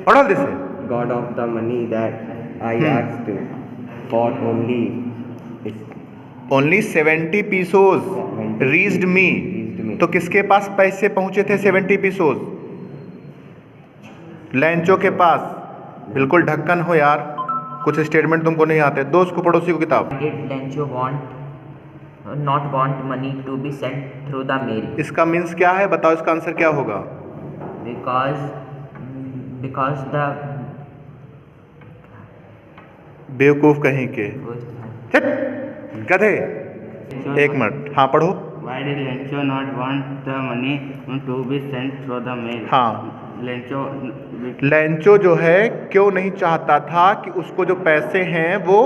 पढ़ो जल्दी से। God of the money that I asked for only 70 pesos reached me. तो किसके पास पैसे पहुंचे थे 70 पीसोज? लैंचो के पास। बिल्कुल ढक्कन हो यार, कुछ स्टेटमेंट तुमको नहीं आते। दोस्त को पड़ोसी को किताब। Did Lencho not want money to be sent through the mail? इसका मीन्स क्या है बताओ, इसका आंसर क्या होगा? Because the बेवकूफ कहीं के, हट, गधे। एक मिनट, हाँ पढ़ो। Why did Lencho not want the money to be sent through the mail? हाँ, लैंचो जो है क्यों नहीं चाहता था कि उसको जो पैसे हैं वो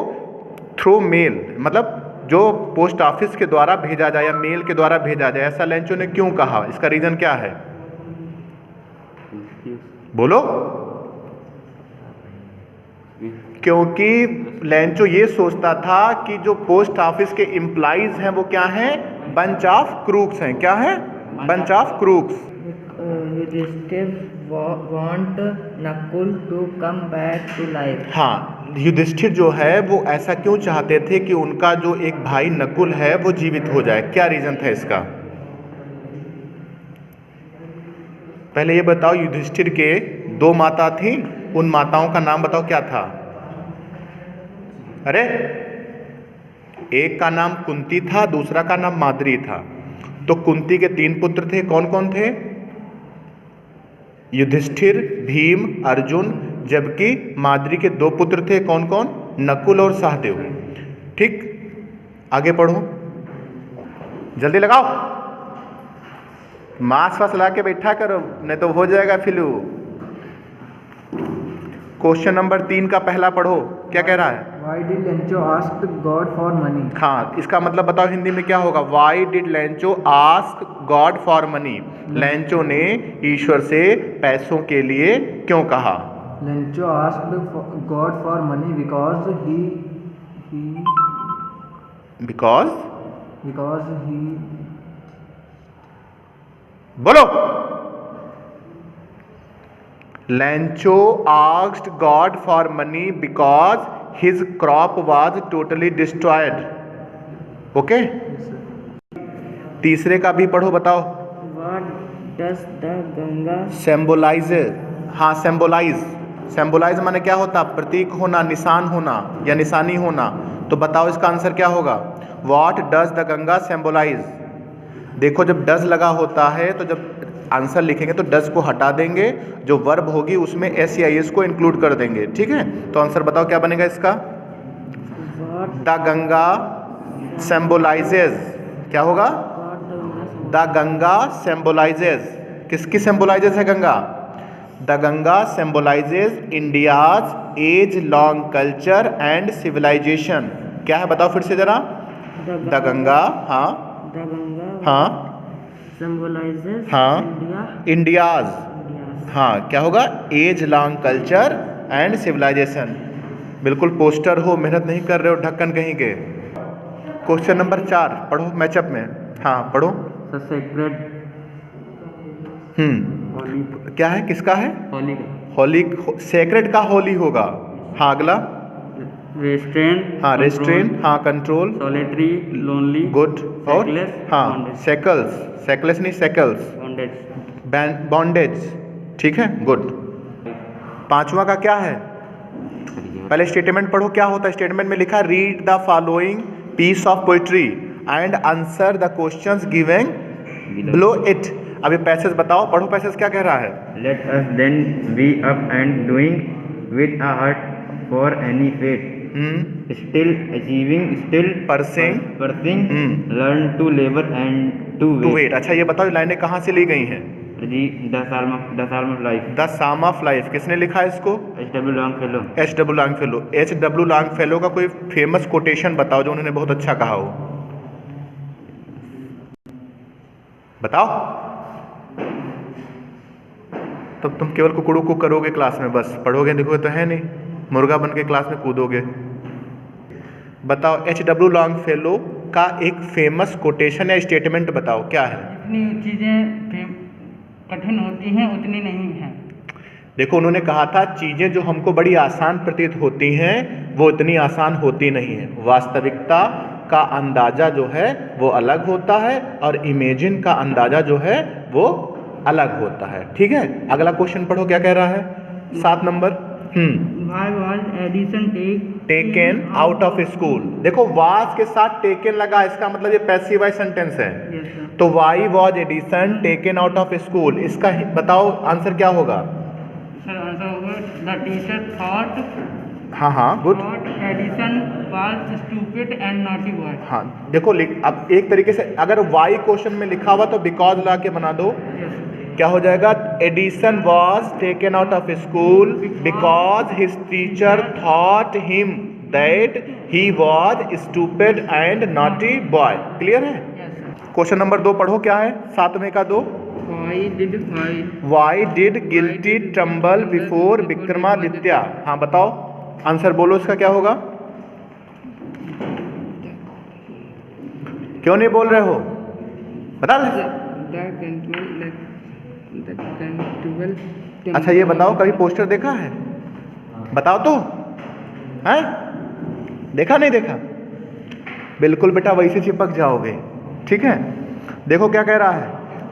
थ्रू मेल, मतलब जो पोस्ट ऑफिस के द्वारा भेजा जाए या मेल के द्वारा भेजा जाए, ऐसा लैंचो ने क्यों कहा? इसका रीजन क्या है? बोलो। क्योंकि लैंचो ये सोचता था कि जो पोस्ट ऑफिस के एम्प्लॉइज हैं वो क्या हैं? बंच ऑफ क्रूक्स हैं। क्या है? Bunch of crooks. want Nakul to come back to life. हाँ, युधिष्ठिर जो है वो ऐसा क्यों चाहते थे कि उनका जो एक भाई नकुल है वो जीवित हो जाए? क्या रीजन था इसका? पहले ये बताओ, युधिष्ठिर के 2 माता थी, उन माताओं का नाम बताओ क्या था? अरे, एक का नाम कुंती था, दूसरा का नाम माद्री था। तो कुंती के 3 पुत्र थे, कौन कौन थे? युधिष्ठिर, भीम, अर्जुन। जबकि माद्री के 2 पुत्र थे, कौन कौन? नकुल और सहदेव। ठीक, आगे पढ़ो, जल्दी लगाओ, मांस वास ला के बैठा करो, नहीं तो हो जाएगा फिलू। क्वेश्चन नंबर 3 का पहला पढ़ो, क्या कह रहा है? Why did Lencho ask God for money? हाँ, इसका मतलब बताओ हिंदी में क्या होगा? Why did Lencho ask God for money? लैंचो ने ईश्वर से पैसों के लिए क्यों कहा? Lencho asked God for money because he बोलो। लैंचो asked God for money because his crop was totally destroyed. Okay? तीसरे का भी पढ़ो, बताओ। What does the Ganga symbolize? हाँ, symbolize माने क्या होता? प्रतीक होना, निशान होना या निशानी होना। तो बताओ इसका आंसर क्या होगा? What does the Ganga symbolize? देखो, जब डज लगा होता है तो जब आंसर लिखेंगे तो डज को हटा देंगे, जो वर्ब होगी उसमें एस या एस को इंक्लूड कर देंगे। ठीक है, तो आंसर बताओ क्या बनेगा इसका? The Ganga symbolises. क्या होगा? The Ganga symbolises. किसकी सिंबलाइजेज है गंगा? The Ganga symbolises India's age long culture and civilisation. क्या है बताओ फिर से जरा। द गंगा, हाँ हाँ symbolizes हाँ, इंडियाज, हाँ क्या होगा? Age long culture and civilisation. बिल्कुल पोस्टर हो, मेहनत नहीं कर रहे हो, ढक्कन कहीं के। क्वेश्चन नंबर 4 पढ़ो मैचअप में। हाँ पढ़ो। सेक्रेड क्या है, किसका है? होली होली। सेक्रेड का होली होगा। हाँ अगला। रेस्ट्रेन, हाँ रेस्ट्रेन, हाँ कंट्रोल, सॉलिटरी, लोनली, गुड, और सेकलेस, हाँ सेकल्स, सेकलेस नहीं सेकल्स, बॉन्डेज, बॉन्डेज। ठीक है, गुड। 5वां का क्या है? पहले स्टेटमेंट पढ़ो, क्या होता है स्टेटमेंट में लिखा? Read the following piece of poetry and answer the questions given below it. अभी पैसेज बताओ, पढ़ो पैसेज क्या कह रहा है? Let us then be up and doing with a heart for any fate, still achieving, still pursuing, learn to labor and to wait. अच्छा ये बताओ लाइनें कहाँ से ली गई हैं? जी, the साल्म of life. The psalm of life किसने लिखा है इसको? H.W. Longfellow। H.W. Longfellow। H.W. Longfellow का कोई फेमस कोटेशन बताओ जो उन्होंने बहुत अच्छा कहा हो। बताओ। तब तुम केवल कुकड़ू को करोगे क्लास में, बस पढ़ोगे देखोगे तो है नहीं, मुर्गा बन के क्लास में कूदोगे। बताओ H.W. Longfellow का एक फेमस कोटेशन या स्टेटमेंट बताओ, क्या है? जितनी चीज़ें कठिन होती हैं उतनी नहीं हैं। देखो उन्होंने कहा था चीज़ें जो हमको बड़ी आसान प्रतीत होती हैं वो इतनी आसान होती नहीं है, वास्तविकता का अंदाज़ा जो है वो अलग होता है और इमेजिन का अंदाज़ा जो है वो अलग होता है। ठीक है, अगला क्वेश्चन पढ़ो क्या कह रहा है, 7 number. Why was Edison taken out of school. देखो वाज के साथ टेकन लगा, इसका मतलब ये पैसिव वॉइस सेंटेंस है। Yes, sir. तो why was Edison taken out of school, इसका बताओ आंसर क्या होगा। Sir, answer होगा the teacher thought हाँ good. Edison was stupid and naughty boy. हाँ देखो अब एक तरीके से अगर वाई क्वेश्चन में लिखा हुआ तो बिकॉज ला के बना दो, Yes. क्या हो जाएगा, Edison was taken out of school because his teacher thought him that he was stupid and naughty boy. Clear है। Yes, sir. क्वेश्चन नंबर 2 पढ़ो क्या है, 7वें का 2। Why did guilty tremble before Vikramaditya. हाँ बताओ आंसर बोलो, इसका क्या होगा। क्यों नहीं बोल रहे हो, बता दे। अच्छा ये बताओ कभी पोस्टर देखा है, बताओ तो, हैं देखा नहीं देखा, बिल्कुल बेटा वैसे चिपक जाओगे। ठीक है, देखो क्या कह रहा है,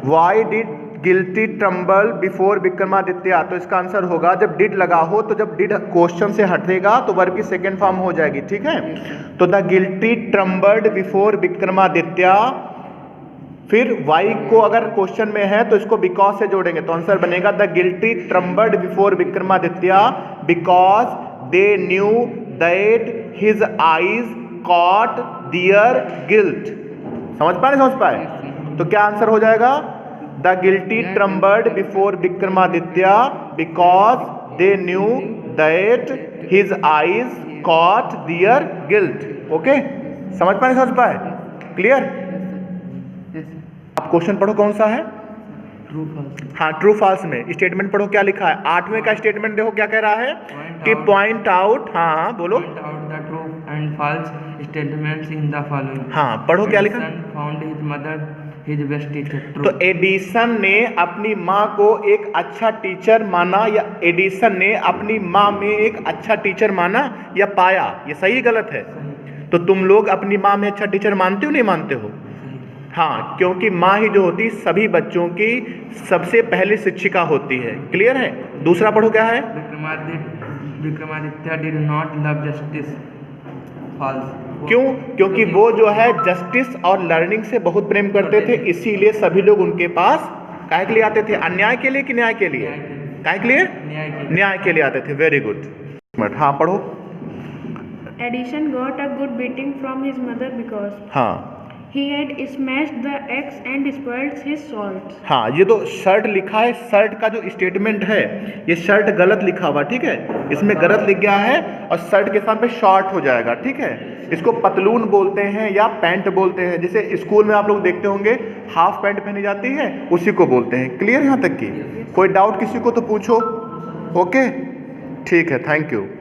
why did guilty tremble before Vikramaditya. तो इसका आंसर होगा जब डिड लगा हो तो जब डिड क्वेश्चन से हटेगा तो वर्ब की सेकेंड फॉर्म हो जाएगी। ठीक है, तो the guilty trembled before Vikramaditya, फिर वाई को अगर क्वेश्चन में है तो इसको बिकॉज से जोड़ेंगे तो आंसर बनेगा the guilty trembled before Vikramaditya because they knew that his eyes caught their guilt. समझ पाए नहीं समझ पाए, तो क्या आंसर हो जाएगा, the guilty trembled before Vikramaditya because they knew that his eyes caught their guilt. Okay, समझ पाए नहीं समझ पाए, क्लियर। अब क्वेश्चन पढ़ो कौन सा है, True, false. हाँ ट्रू फॉल्स में स्टेटमेंट पढ़ो क्या लिखा है। 8वें का स्टेटमेंट देखो क्या कह रहा है कि पॉइंट आउट, हाँ बोलो, Point out the true and false statements in the following. हाँ पढ़ो क्या लिखा। Edison found his mother his best teacher. True. तो एडिसन ने अपनी माँ को एक अच्छा टीचर माना या एडिसन ने अपनी माँ में एक अच्छा टीचर माना या पाया, ये सही गलत है। तो तुम लोग अपनी माँ में अच्छा टीचर मानते हो नहीं मानते हो। हाँ, क्योंकि माँ ही जो होती सभी बच्चों की सबसे पहली शिक्षिका होती है। क्लियर है। दूसरा पढ़ो क्या है, Vikramaditya did not love justice. False. क्यों, क्योंकि वो जो है जस्टिस और लर्निंग से बहुत प्रेम करते थे, इसीलिए सभी लोग उनके पास काहे के लिए आते थे, अन्याय के लिए कि न्याय के लिए, काहे के लिए, न्याय के लिए आते थे। Very good. हाँ पढ़ो। Edison got a good beating from his mother because हाँ he had smashed the eggs and spoiled his salts. हाँ, ये तो शर्ट लिखा है, शर्ट का जो स्टेटमेंट है ये शर्ट गलत लिखा हुआ, ठीक है, इसमें गलत लिख गया है और शर्ट के साथ पे शॉर्ट हो जाएगा। ठीक है, इसको पतलून बोलते हैं या पैंट बोलते हैं, जैसे स्कूल में आप लोग देखते होंगे हाफ पैंट पहनी जाती है उसी को बोलते हैं। क्लियर यहाँ तक की, कोई डाउट किसी को तो पूछो। ओके ठीक है, थैंक यू।